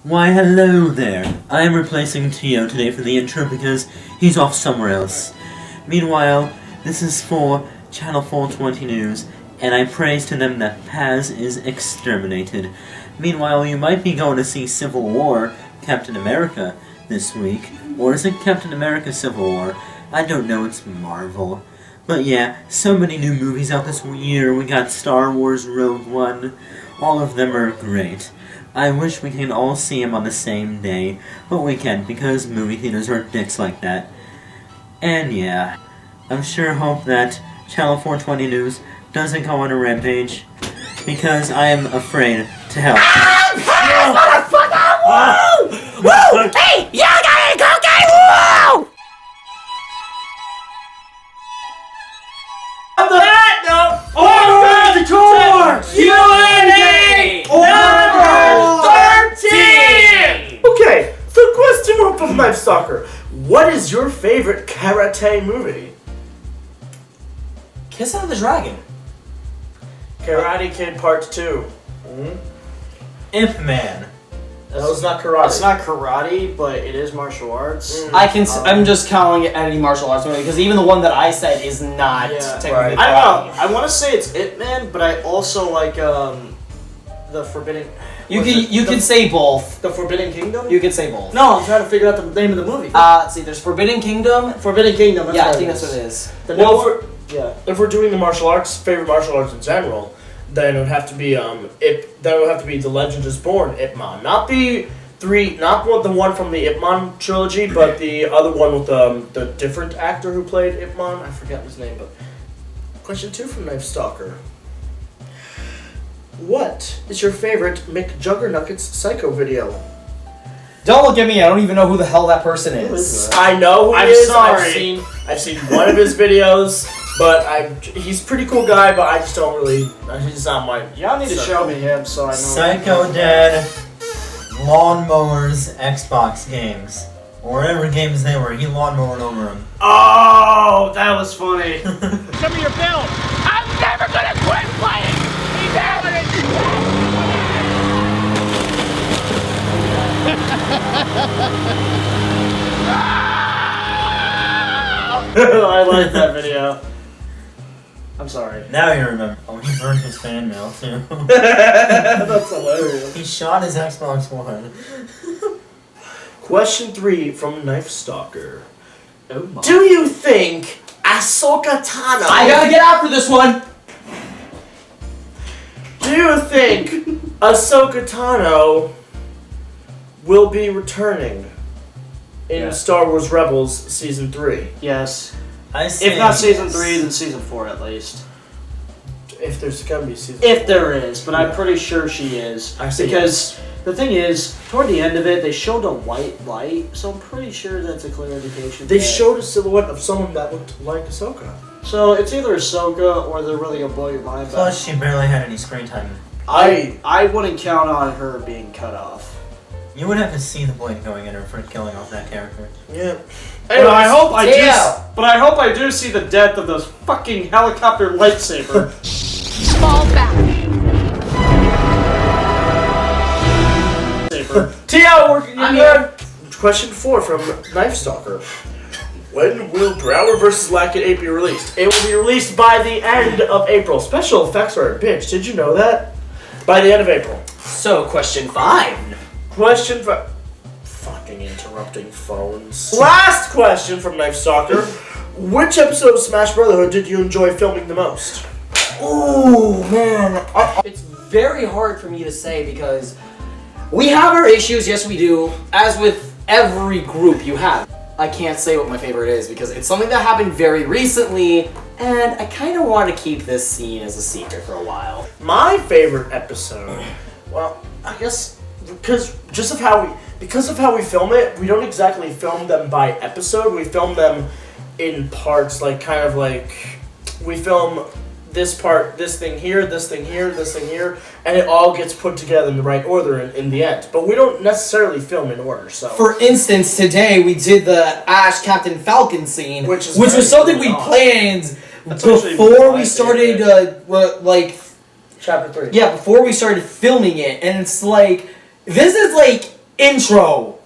Why, hello there. I am replacing Tio today for the intro because he's off somewhere else. Meanwhile, this is for Channel 420 News, and I praise to them that Paz is exterminated. Meanwhile, you might be going to see Civil War, Captain America, this week. Or is it Captain America Civil War? I don't know, it's Marvel. But yeah, so many new movies out this year. We got Star Wars Rogue One. All of them are great. I wish we could all see them on the same day, but we can't because movie theaters are dicks like that. And yeah, I sure hope that Channel 420 News doesn't go on a rampage, because I am afraid to help. Motherfucker! Woo! Woo! Hey! You gotta go get woo! On that note, order the course! Q&A number 13! Okay, so question one from Knife Stalker. What is your favorite karate movie? Kiss of the Dragon. Karate Kid Part 2. Ip Man. That was not karate. It's not karate, but it is martial arts. I'm just calling it any martial arts movie because even the one that I said is not technically right. I don't know. I want to say it's Ip Man, but I also like the Forbidden. You could say both. The Forbidden Kingdom. You could say both. No, I'm trying to figure out the name of the movie. See, there's Forbidden Kingdom. Forbidden Kingdom. That's Yeah, I what think it that's is. what it is. The Well, yeah. if we're doing the martial arts, favorite martial arts in general, then it would have to be The Legend is Born, Ip Man. Not the one from the Ip Man trilogy, but the other one with the different actor who played Ip Man. I forgot his name, but question 2 from Knife Stalker. What is your favorite Mick Jagger Psycho video? Don't look at me. I don't even know who the hell that person is. I know who I'm he is. sorry. I've seen one of his videos, but he's a pretty cool guy, but I just don't really. He's not my. Y'all need to show me him so I know. Psycho Dad, Lawnmowers, Xbox games. Or whatever games they were, he lawnmowered over them. Oh, that was funny. Show me your belt! I'm never gonna quit playing! Damn it! I like that video. I'm sorry. Now you remember. Oh, he burned his fan mail too. That's hilarious. He shot his Xbox One. Question 3 from Knife Stalker. Oh my. Do you think Ahsoka Tano? I gotta get after this one. Do you think Ahsoka Tano will be returning in Yeah. Star Wars Rebels Season 3? Yes. I say If not season yes. 3, then season 4 at least. If there's gonna be Season If 4. there is, but I'm Yeah. pretty sure she is. I see. Because the thing is, toward the end of it, they showed a white light, so I'm pretty sure that's a clear indication. They that- showed a silhouette of someone that looked like Ahsoka. So it's either Ahsoka or they're really gonna blow your mind. But Plus, she barely had any screen time. I wouldn't count on her being cut off. You would have to see the blade going in her for killing off that character. Yeah. But I hope I do. Yeah. But I hope I do see the death of those fucking helicopter lightsaber. Fall back! T.O. working in there. Question 4 from Knife Stalker. When will Brower vs. Lackaday be released? It will be released by the end of April. Special effects are a bitch. Did you know that? By the end of April. So, question 5. Question 5. Fucking interrupting phones. Last question from Knife Stalker. Which episode of Smash Brotherhood did you enjoy filming the most? Ooh, man. It's very hard for me to say because we have our issues, yes we do, as with every group you have. I can't say what my favorite is because it's something that happened very recently and I kind of want to keep this scene as a secret for a while. My favorite episode, well, I guess because of how we film it, we don't exactly film them by episode. We film them in parts, like we film this part, this thing here, this thing here, this thing here, and it all gets put together in the right order in the end. But we don't necessarily film in order. So For instance, today we did the Ash Captain Falcon scene, Which is was very something we cool. planned That's actually before my we started, Chapter 3. before we started filming it, and it's like, this is like intro,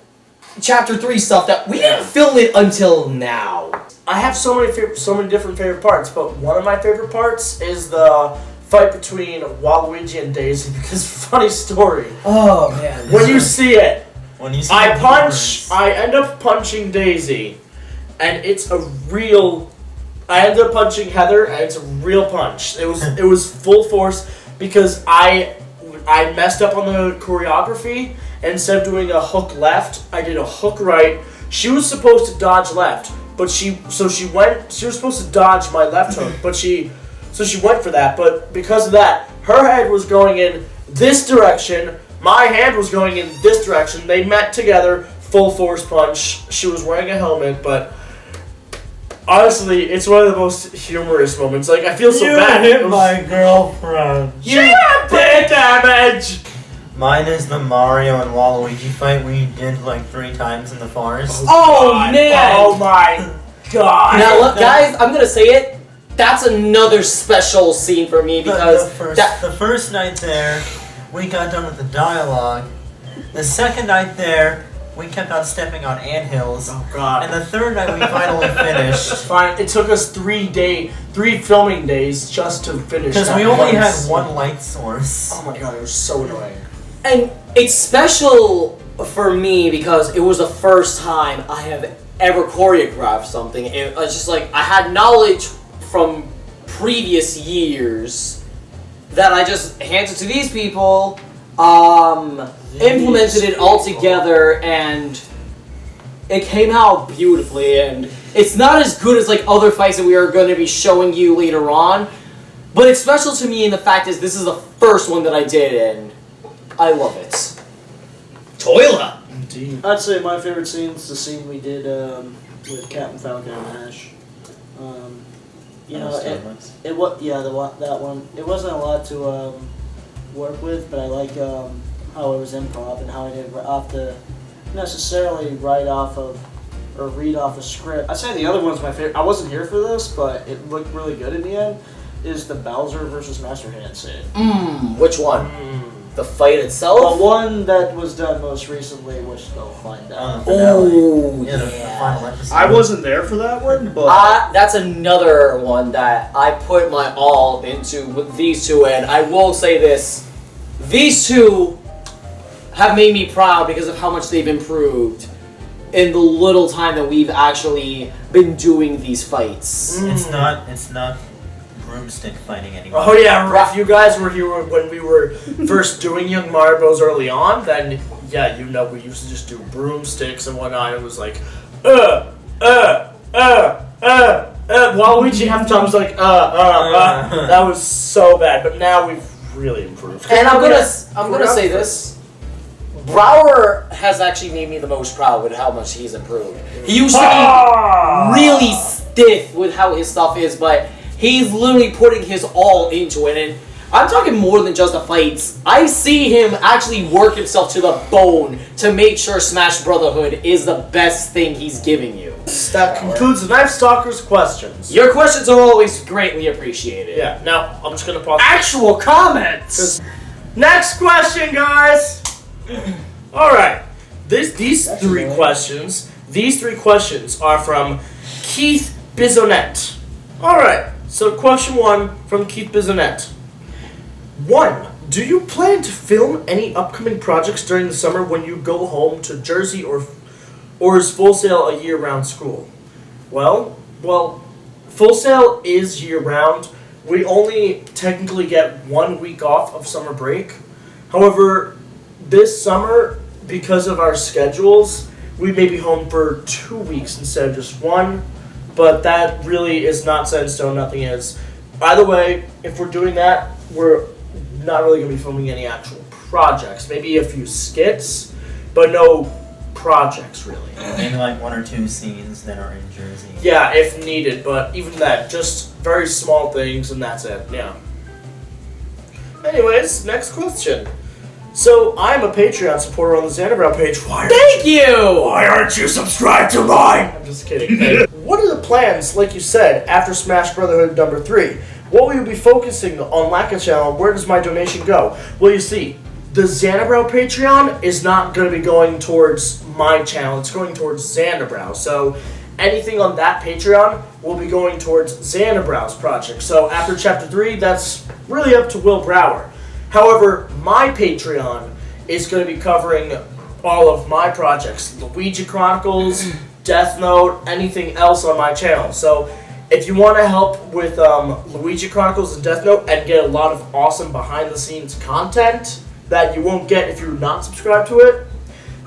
chapter 3 stuff that we didn't film it until now. I have so many different favorite parts, but one of my favorite parts is the fight between Waluigi and Daisy, because funny story. Oh man. When you see it, When you see I the end up punching Daisy, and it's a real. I ended up punching Heather, and it's a real punch. It was full force because I messed up on the choreography. And instead of doing a hook left, I did a hook right. She was supposed to dodge left, but she was supposed to dodge my left hook, but she went for that. But because of that, her head was going in this direction. My hand was going in this direction. They met together, full force punch. She was wearing a helmet, but honestly, it's one of the most humorous moments. Like, I feel so bad. You hit my girlfriend. You did damage! Mine is the Mario and Waluigi fight we did like 3 times in the forest. Oh God. man! Oh my god! Now look, guys, I'm gonna say it. That's another special scene for me because the first night there, we got done with the dialogue. The second night there, we kept on stepping on anthills. Oh god! And the third night we finally finished. Fine. It took us 3 filming days just to finish. Because we only had one light source. Oh my god! It was so annoying. And it's special for me because it was the first time I have ever choreographed something. It was just like I had knowledge from previous years that I just handed to these people, implemented it all together, and it came out beautifully. And it's not as good as like other fights that we are going to be showing you later on, but it's special to me in the fact is this is the first one that I did, and I love it. Toilet! Indeed. I'd say my favorite scene is the scene we did with Captain Falcon and Ash. You know, that one. It wasn't a lot to work with, but I like how it was improv and how I didn't have to necessarily read off a script. I'd say the other one's my favorite. I wasn't here for this, but it looked really good in the end. Is the Bowser versus Master Hand scene. Which one? The fight itself? The one that was done most recently, which they'll find out. Oh, yeah. The final episode. I wasn't there for that one, but that's another one that I put my all into with these two, and I will say this. These two have made me proud because of how much they've improved in the little time that we've actually been doing these fights. It's not broomstick fighting anymore. Oh yeah, if you guys were here when we were first doing Young Mario Bros. Early on, then yeah, you know we used to just do broomsticks and whatnot. It was like, Waluigi half the time was like, That was so bad, but now we've really improved. And I'm gonna say this. Brower has actually made me the most proud with how much he's improved. He used to be really stiff with how his stuff is, but he's literally putting his all into it, and I'm talking more than just the fights. I see him actually work himself to the bone to make sure Smash Brotherhood is the best thing he's giving you. That concludes the Knife Stalker's questions. Your questions are always greatly appreciated. Yeah, now I'm just gonna pause. actual comments. Next question, guys! Alright. These three questions are from Keith Bisonet. Alright. So, question 1 from Keith Bisonet. 1. Do you plan to film any upcoming projects during the summer when you go home to Jersey, or is Full Sail a year-round school? Well, Full Sail is year-round. We only technically get 1 week off of summer break. However, this summer, because of our schedules, we may be home for 2 weeks instead of just 1. But that really is not set in stone, nothing is. Either way, if we're doing that, we're not really going to be filming any actual projects. Maybe a few skits, but no projects, really. Maybe like 1 or 2 scenes that are in Jersey. Yeah, if needed, but even that, just very small things, and that's it, yeah. Anyways, next question. So, I'm a Patreon supporter on the Zaandarbrow page. Thank you! Why aren't you subscribed to mine? I'm just kidding. What are the plans, like you said, after Smash Brotherhood number 3? What will you be focusing on Lackaday channel? Where does my donation go? Well, you see, the Zaandarbrow Patreon is not going to be going towards my channel. It's going towards Zaandarbrow. So anything on that Patreon will be going towards Zaandarbrow's project. So after Chapter 3, that's really up to Will Brower. However, my Patreon is going to be covering all of my projects. Luigi Chronicles, Death Note, anything else on my channel. So if you want to help with Luigi Chronicles and Death Note and get a lot of awesome behind-the-scenes content that you won't get if you're not subscribed to it,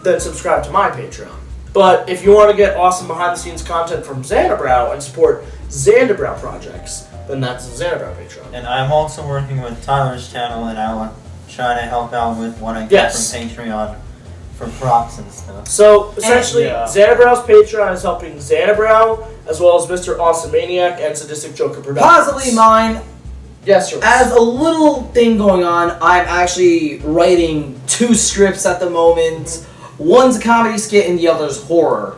then subscribe to my Patreon. But if you want to get awesome behind-the-scenes content from Zaandarbrow and support Zaandarbrow projects, then that's the Zaandarbrow Patreon. And I'm also working with Tyler's channel, and I'll try to help out with what I get from Patreon for props and stuff. So, essentially, Zaandarbrow's Patreon is helping Zaandarbrow, as well as Mr. Awesome Maniac and Sadistic Joker Productions. Possibly mine. Yes, yours. As a little thing going on, I'm actually writing 2 scripts at the moment. One's a comedy skit and the other's horror.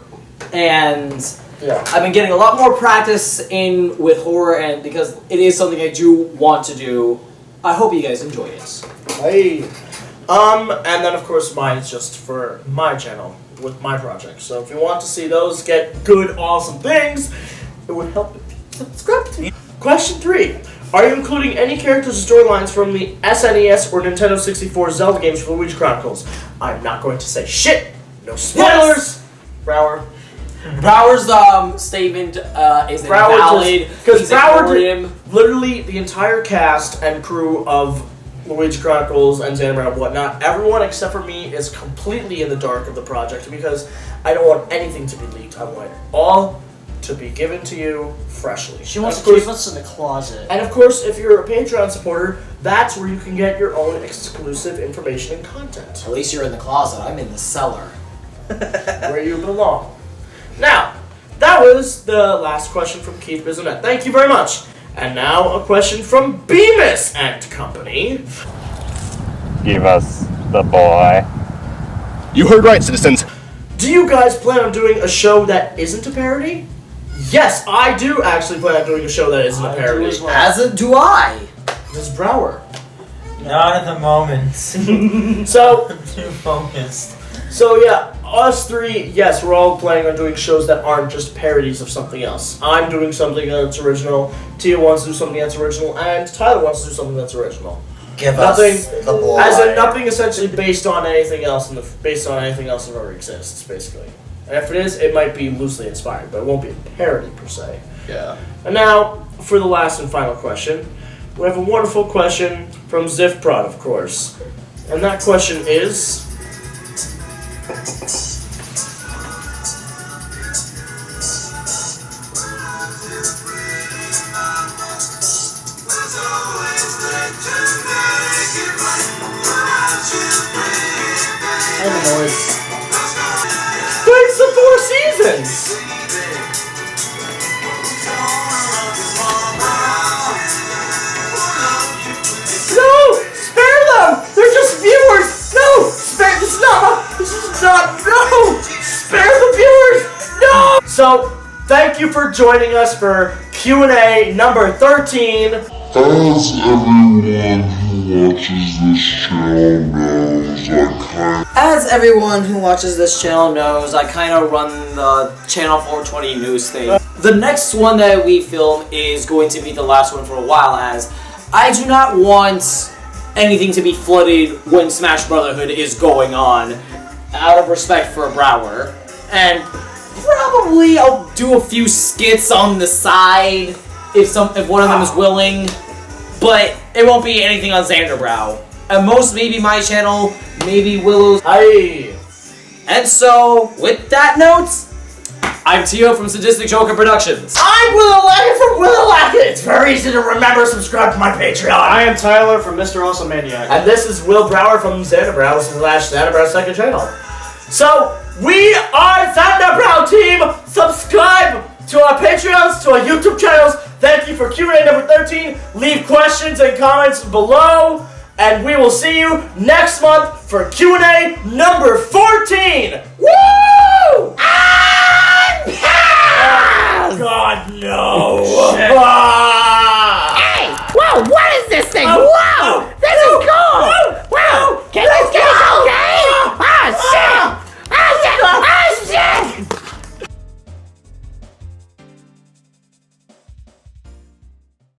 And I've been getting a lot more practice in with horror, and because it is something I do want to do, I hope you guys enjoy it. Hey. And then of course mine is just for my channel with my projects. So if you want to see those get good, awesome things, it would help if you subscribe to me. Question 3. Are you including any characters or storylines from the SNES or Nintendo 64 Zelda games for Luigi Chronicles? I'm not going to say shit. No spoilers. Yes. Brower. Brower's statement is invalid. Because Brower did literally the entire cast and crew of Luigi Chronicles and Zaandarbrow and whatnot, everyone except for me is completely in the dark of the project because I don't want anything to be leaked. I want it all to be given to you freshly. She wants to keep us in the closet. And of course, if you're a Patreon supporter, that's where you can get your own exclusive information and content. At least you're in the closet. I'm in the cellar. Where you belong. Now, that was the last question from Keith Bisonet. Thank you very much. And now a question from Bemis and Company. Give us the boy. You heard right, citizens. Do you guys plan on doing a show that isn't a parody? Yes, I do actually plan on doing a show that isn't a parody. As do I. Ms. Brower. Not at the moment. So, I'm too focused. So yeah, us three, yes, we're all planning on doing shows that aren't just parodies of something else. I'm doing something that's original, Tia wants to do something that's original, and Tyler wants to do something that's original. Give nothing, us the boy. As in nothing essentially based on anything else based on anything else that already exists, basically. And if it is, it might be loosely inspired, but it won't be a parody per se. Yeah. And now, for the last and final question, we have a wonderful question from Zifprod, of course. And that question is... Prince of Four Seasons! No! Spare them! They're just viewers! No! Spare this is not no! Spare the viewers! No! So, thank you for joining us for Q&A number 13. As everyone who watches this channel knows, I kind of run the Channel 420 news thing. The next one that we film is going to be the last one for a while, as I do not want anything to be flooded when Smash Brotherhood is going on, out of respect for Brower. And probably I'll do a few skits on the side if one of them is willing, but it won't be anything on Zaandarbrow. At most, maybe my channel, maybe Willow's. Aye. And so, with that note, I'm Tio from Sadistic Joker Productions. I'm Willow Lackett from Willow Lackett! It's very easy to remember, subscribe to my Patreon. I am Tyler from Mr. Awesome Maniac. And this is Will Brower from Zaandarbrow. This is Zaandarbrow's second channel. So, we are Zaandarbrow team! Subscribe to our Patreons, to our YouTube channels. Thank you for Q&A number 13. Leave questions and comments below. And we will see you next month for Q&A number 14! Woo!